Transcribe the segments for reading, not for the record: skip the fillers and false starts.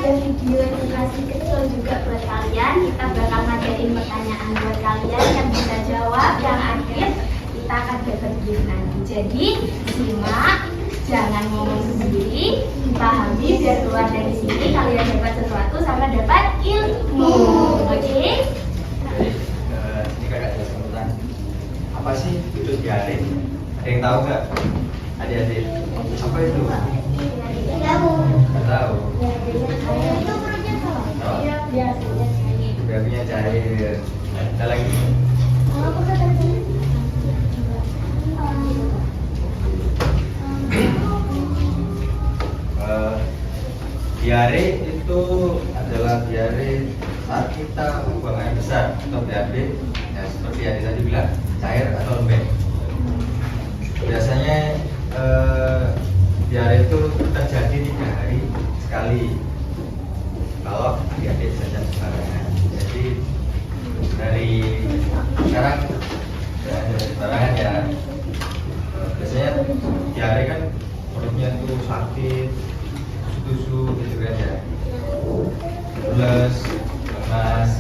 ada video edukasi kecil juga buat kalian. Kita bakal ngajarin pertanyaan buat kalian yang bisa jawab, yang akhir kita akan dapat gift nanti. Jadi simak, jangan ngomong sendiri, pahami biar keluar dari sini kalian dapat sesuatu sama dapat ilmu. Oke? Ini kakak jelas tentang apa sih itu diare? Ada yang tahu nggak? Adik-adik, apa itu? Nggak tahu. Biarnya cair. Ada lagi? Diare itu adalah diare saat kita buang air besar atau BAB, ya, seperti yang tadi bilang, cair atau lembek. Biasanya diare itu terjadi 3 hari sekali kalau adik-adik saja sembarangan. Jadi dari sekarang sembarangan ya. Biasanya diare kan perutnya itu sakit, tusuk gitu kan ya, mules, lemas.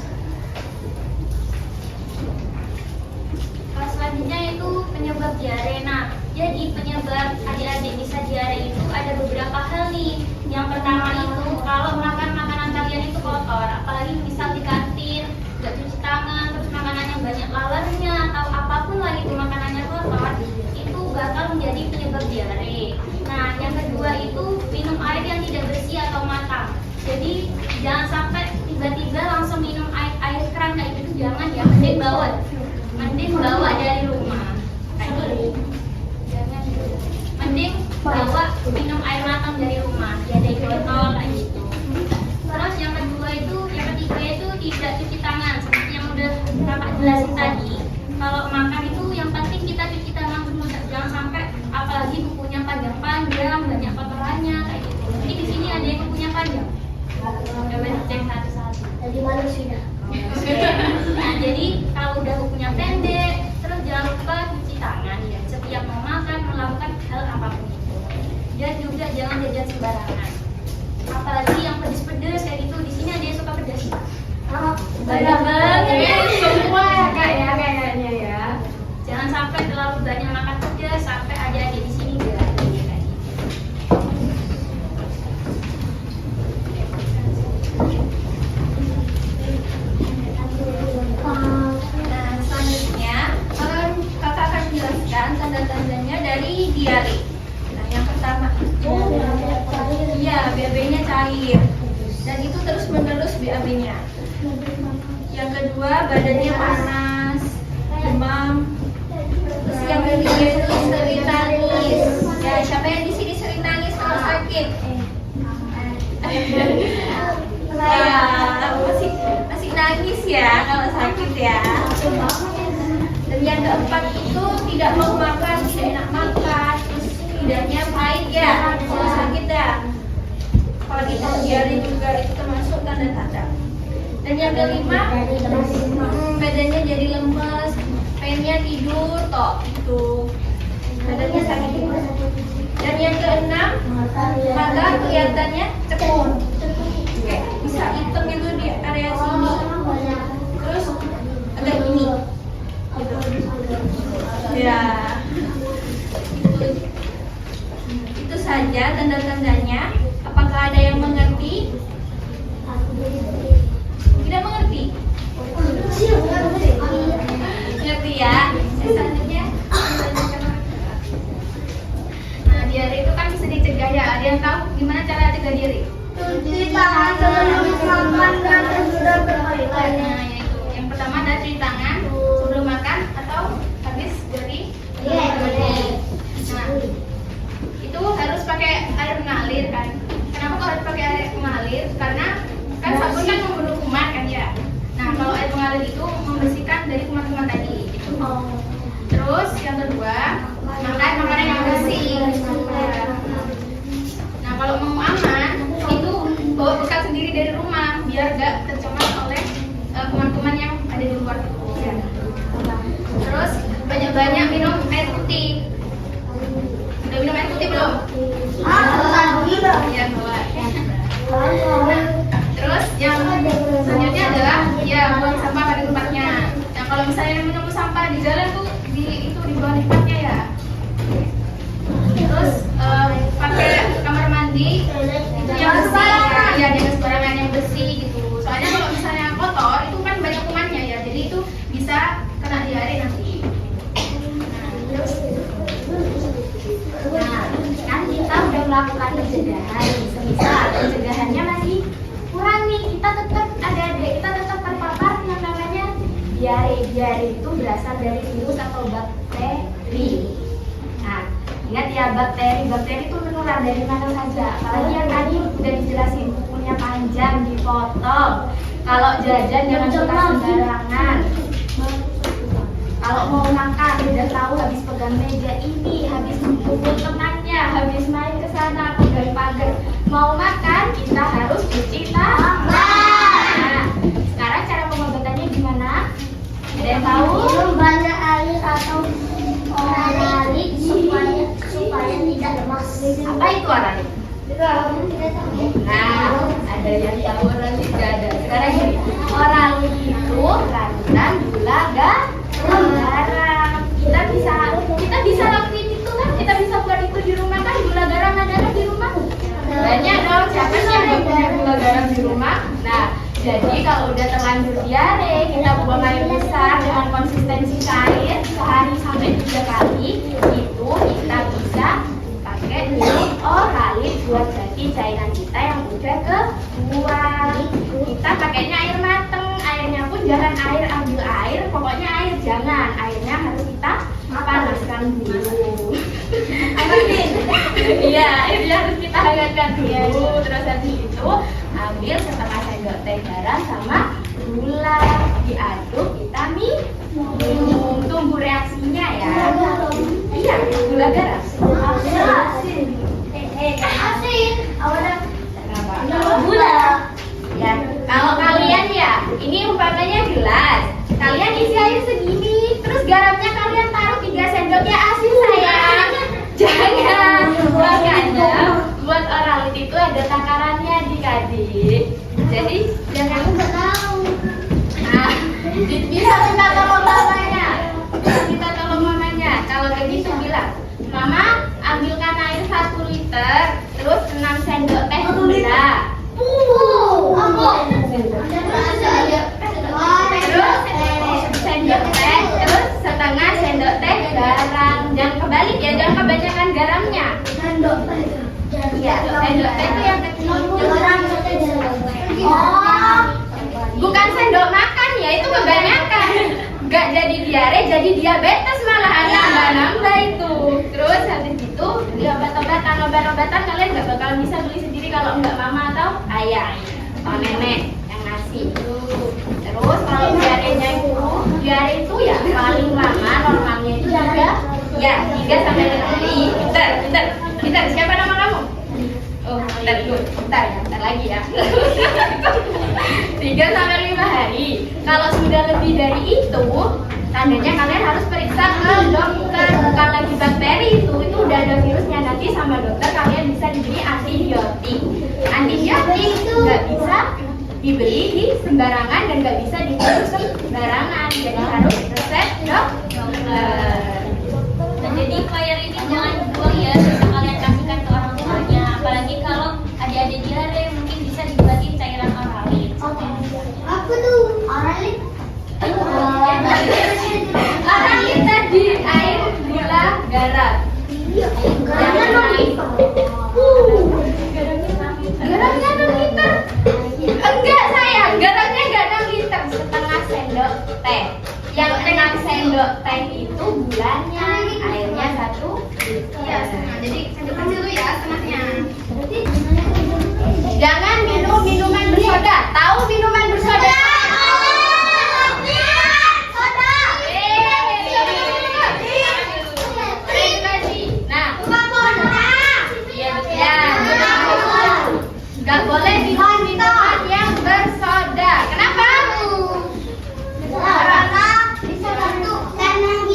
Selanjutnya itu penyebab diare. Nah, jadi penyebab adik-adik bisa diare itu ada beberapa hal nih. Yang pertama itu kalau makan makanan kalian itu kotor, apalagi misal di kantin nggak cuci tangan, terus makanannya banyak lalernya atau apapun lah itu makanannya kotor, itu bakal menjadi penyebab diare. Nah, yang kedua itu minum air yang tidak bersih atau matang. Jadi jangan sampai tiba-tiba langsung minum air keran kayak gitu, jangan ya. Mending bawa dari rumah. Jangan. Mending bawa minum air matang dari rumah, ya dari botol kayak gitu. Terus yang ketiga itu tidak cuci tangan, seperti yang udah kakak jelasin tadi. Kalau makan itu yang penting kita cuci tangan dulu, jangan sampai apalagi kukunya panjang-panjang, banyak kotorannya kayak gitu. Jadi di sini ada yang kukunya panjang. Coba dicek satu-satu. Jadi manusia. Nah, jadi kalau udah kukunya pendek, terus jangan lupa cuci tangan ya. Setiap mau makan, melakukan hal apapun itu. Dan juga jangan jajan sembarangan. Apalagi yang pedes-pedes kayak gitu. Di sini ada yang suka pedes. Banyak banget semua ya kak ya kayaknya ya. Jangan sampai terlalu banyak makan pedas sampai adik-adik di sini kayak gitu. Nah, selanjutnya kakak akan menjelaskan tanda-tandanya dari diare. Nah, yang pertama itu BAB-nya cair dan itu terus-menerus BAB-nya. Yang kedua, badannya panas, demam. Terus yang ketiga itu sering nangis. Ya, siapa yang di sini sering nangis kalau sakit? Ya, masih nangis ya kalau sakit ya. Dan yang keempat itu tidak mau makan, tidak enak makan, terus lidahnya pahit ya kalau sakit ya. Apalagi kalau diare juga itu termasuk tanda-tanda. Dan yang kelima, badannya jadi lemes, pengennya tidur toh itu, badannya sakit. Dan yang keenam, mata kelihatannya cekung, bisa hitam itu di area sini, terus agak gini gitu. Ya, itu saja tanda-tandanya. Apakah ada yang mengerti? Tidak mengerti? Ngerti ya? Selanjutnya. Nah, diare itu kan bisa dicegah ya. Ada yang tahu gimana cara cegah diare? Cuci tangan sebelum makan dan sesudah bertoilet. Nah, yaitu yang pertama adalah cuci tangan sebelum makan atau habis dari Nah, itu harus pakai air mengalir kan? Kenapa kok harus pakai air mengalir? Karena kan sabun kan membunuh kuman kan ya. Nah, kalau air mengalir itu membersihkan dari kuman-kuman tadi. Gitu. Terus yang kedua, makan makanan yang bersih. Nah, kalau mau aman, itu bawa bekal sendiri dari rumah biar gak tercemar oleh kuman-kuman yang ada di luar itu. Ya. Terus banyak-banyak minum air putih. Udah minum air putih belum? Tadi. Ya, bawa. melakukan pencegahan. Semisal pencegahannya masih kurang nih, kita tetap adik-adik kita tetap terpapar yang namanya diare. Diare itu berasal dari virus atau bakteri. Nah, ingat ya, bakteri itu menular dari mana saja. Apalagi yang tadi udah dijelasin, bukunya panjang, dipotong. Kalau jajan jangan suka sembarangan. Kalau mau makan udah tahu habis pegang meja ini, habis pukul temannya, habis main ke sana pegang pagar. Mau makan kita harus cuci tangan. Nah, sekarang cara pengobatannya gimana? Ada yang tahu? Minum banyak air atau oralit supaya tidak lemas. Apa itu oralit? Nah, ada yang tahu oralit? Gak ada. Sekarang gini, oralit itu ranutan gula garam. Kita bisa lakuin itu kan? Kita bisa buat itu di rumah kan? Gula garam ada di rumah? Banyak dong. Siapa sih yang nggak punya gula garam di rumah? Nah, jadi kalau udah terlanjur diare, kita buang air besar dengan konsistensi air sehari sampai 3 kali, itu kita bisa pakai minum oralit buat ganti cairan kita yang udah kebuang. Kita pakainya air mateng, airnya pun jangan air ambil air, pokoknya air jangan, airnya harus kita panaskan dulu. Iya, airnya harus kita hangatkan dulu. Terus habis itu ambil setengah sendok teh garam sama gula, diaduk, kita minum. Tunggu reaksinya ya. Iya, gula garam. Asin. Awalnya Kenapa? gula. Ya, kalau kalian ya, ini umpamanya gelas. Kalian isi air segini, terus garamnya kalian taruh 3 sendok ya asin sayang. Jangan. Makanya buat oralit itu ada takarannya adik-adik. Jadi jangan Nggak tahu. Nah, bisa minta tolong mamanya. Kita tolong mamanya. Kalau begitu bilang, Mama ambilkan air 1 liter, terus 6 sendok teh gula. Terus sendok teh, terus setengah sendok teh garam. Jangan kebalik ya, jangan kebanyakan garamnya. Iya, sendok teh itu yang kecil. Oh, bukan sendok makan ya, itu kebanyakan. Nggak jadi diare, jadi diabetes malah anak nambah itu. Terus habis itu beli obat-obatan kalian nggak bakal bisa beli sendiri kalau nggak mama atau ayah atau nenek yang ngasih. Terus kalau diare itu ya paling lama normalnya itu 3 sampai 5 hari. Bentar, siapa nama kamu? Oh, bentar lagi ya. 3 sampai 5 hari. Kalau sudah lebih dari itu, tandanya kalian harus periksa ke dokter. Bukan lagi bakteri itu udah ada virusnya. Nanti sama dokter kalian bisa diberi antibiotik. Antibiotik nggak bisa dibeli di sembarangan dan nggak bisa dibeli sembarangan. Jadi harus resep dokter. Nah, jadi fire ini jangan dibuang ya, bisa kalian kasihkan ke orang tuanya. Apalagi kalau adik-adik diare mungkin bisa dibuatin cairan oralit. Apa tuh? Oralit. Oralit tadi air gula garam. Jangan garamnya 6 liter. Enggak sayang, garamnya enggak 6 liter, setengah sendok teh. Yang 6 sendok teh itu gulanya, airnya 1 liter. Iya, setengah. Jadi sendok kecil dulu ya, setengahnya. Jangan minum minuman bersoda. Tahu minuman bersoda? Gak boleh minum minuman yang bersoda. Kenapa?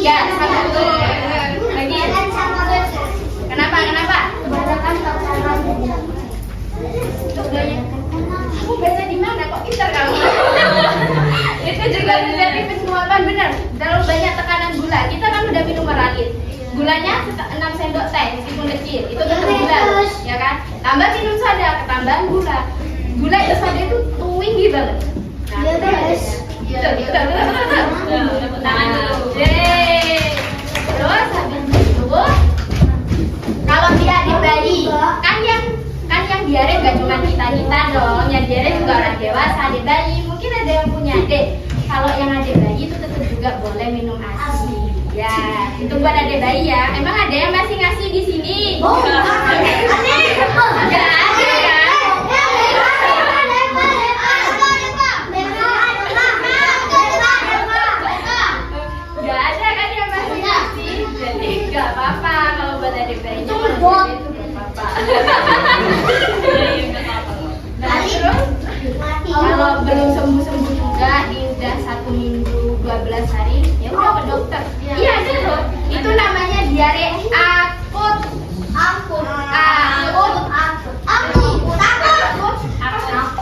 Ya, satu. Lagi. Kenapa? Kamu baca di mana? Kok pintar kamu? Itu juga menjadi penyuapan benar. Terlalu banyak tekanan gula. Kita kan udah minum oralit. Gulanya 6 sendok teh meskipun kecil. Itu tetap gula, ya kan? Tambah minum soda, ketambahan gula. Gula itu soda itu tinggi banget. Tepuk tangan dulu. Yeay. Terus habis itu kalau dia di bayi kan diare gak cuma kita dong, yang diare juga orang dewasa, ada bayi. Mungkin ada yang punya adik. Kalau yang ada bayi itu tetap juga boleh minum ASI. Ya, itu buat ada bayi ya. Emang ada yang masih ngasih di sini? Oh, Gak ada ya. Gak ada kan yang masih ngasih. Jadi gak apa-apa kalau buat ada bayi. Itu gak apa-apa. Nah, terus kalau belum sembuh-sembuh juga, udah 1 minggu 12 hari, ya udah ke dokter. Iya betul. Itu namanya diare akut.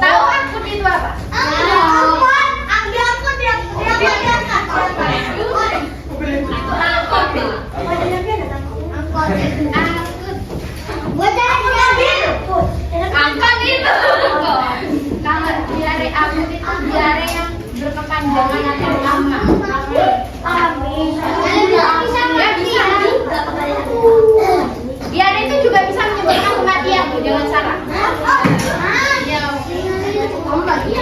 Tahu akut itu apa? Angkot itu. Kalau diare akut itu diare yang berkepanjangan atau lama. Ya bisa. Diare itu juga bisa menyebabkan kematian, Bu, jangan salah. Ya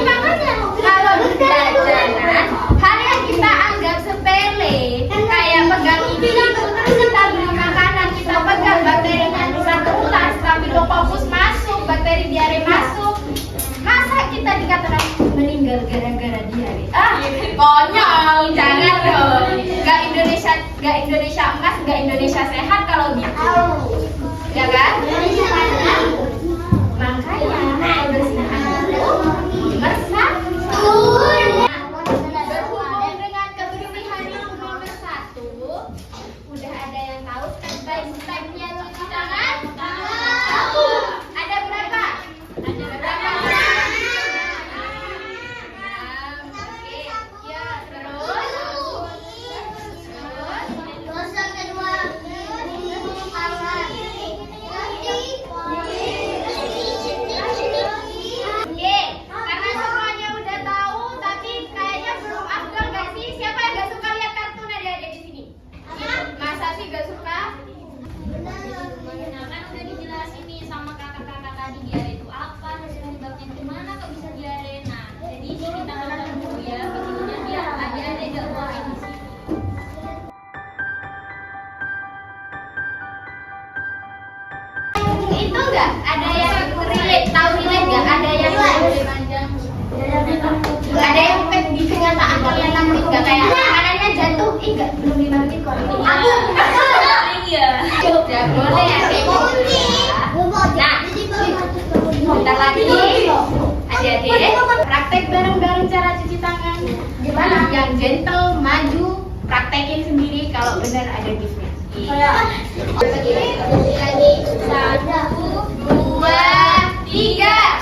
makanya kalau di jajanan hal yang kita anggap sepele kayak pegang ini terus kita beli makanan, kita pegang bakterinya bisa terulas tapi Staphylococcus masuk, bakteri diare masuk. Masa kita dikatakan meninggal gara-gara diare? Konyol, jangan dong. Gak Indonesia emas, gak Indonesia sehat kalau gitu. Ya kan? Makanya kebersihan itu nomor 1. Berhubung dengan kebersihan itu nomor 1, udah ada yang tahu step-by-stepnya cuci tangan? Tahu. Ada berapa? Ada berapa? Oke, ya terus. Oke, karena semuanya udah tahu, tapi kayaknya belum afdal gak sih? Siapa yang gak suka lihat kartun adik-adik di sini? Masa sih gak suka? Nah, kan udah dijelasin nih sama kakak-kakak tadi diare itu apa, terus penyebabnya gimana kok bisa diare. Nah, jadi ini kita nonton dulu ya videonya biar adik-adik gak boring di sini. Itu enggak? Ada yang relate, tahu relate enggak? Ada yang panjang. Ada yang di kenyataan kalian lakuin enggak? Kayak makanannya jatuh, enggak? Belum dimasukin kok. Aku. Iya. Ya boleh ya. Nah, bentar lagi adik-adik praktek bareng-bareng cara cuci tangan. Gimana? Yang gentle, maju, praktekin sendiri kalau benar ada giftnya. Lagi 1, 2, 3.